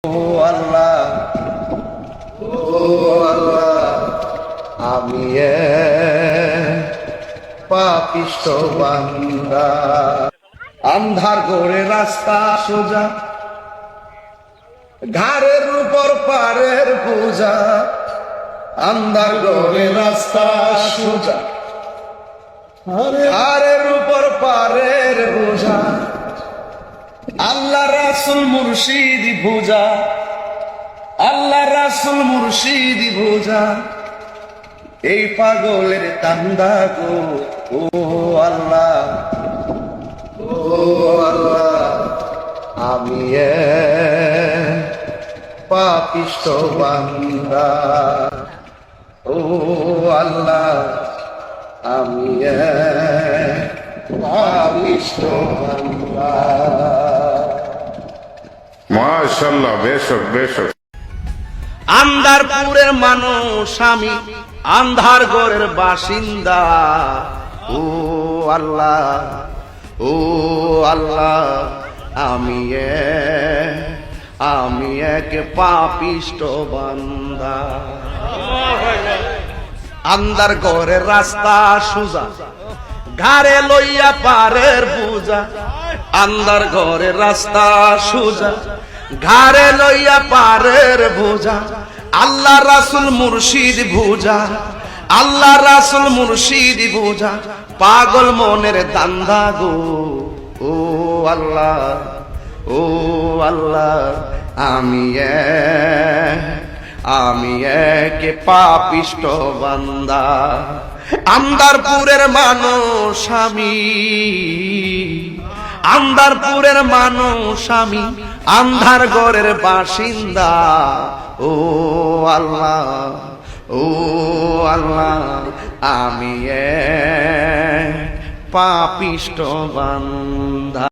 ও আল্লাহ, ও আল্লাহ, আমি পাপিষ্ঠ বান্দা। আন্ধার করে রাস্তা সোজা, ঘাড়ের উপর পারের বোঝা। আন্ধার করে রাস্তা সোজা, ঘাড়ের উপর পারের বোঝা। আল্লাহ রাসূল মুর্শিদ ভুজা, আল্লাহ রাসূল মুর্শিদ ভুজা। এই পাগলের কান্দা গো, ও আল্লাহ, ও আল্লাহ, আমি পাপিষ্ঠ বান্দা। ও আল্লাহ, আমি পাপিষ্ঠ বান্দা। মাশাআল্লাহ, বেশক বেশক। আন্ধারপুরের মানুষ আমি, আন্ধার ঘরের বাসিন্দা। ও আল্লাহ, ও আল্লাহ, আমি এক পাপিষ্ঠ বান্দা। আন্ধার ঘরের রাস্তা সোজা, ঘাড়ে লইয়া পারের বোঝা। আন্ধার ঘরের রাস্তা সোজা, ঘাড়ে লইয়া পারের বোঝা। আল্লাহ রাসূল মুর্শিদ ভুজা, আল্লাহ রাসূল মুর্শিদ ভুজা। পাগল মনের দান্দা গো, ও আল্লাহ, ও আল্লাহ, আমি এক পাপিষ্ঠ বান্দা। আন্ধারপুরের মানুষ আমি, আন্ধারপুরের মানুষ আমি, আন্ধার ঘরের বাসিন্দা। ও আল্লাহ, ও আল্লাহ, আমি পাপিষ্ঠ বান্দা।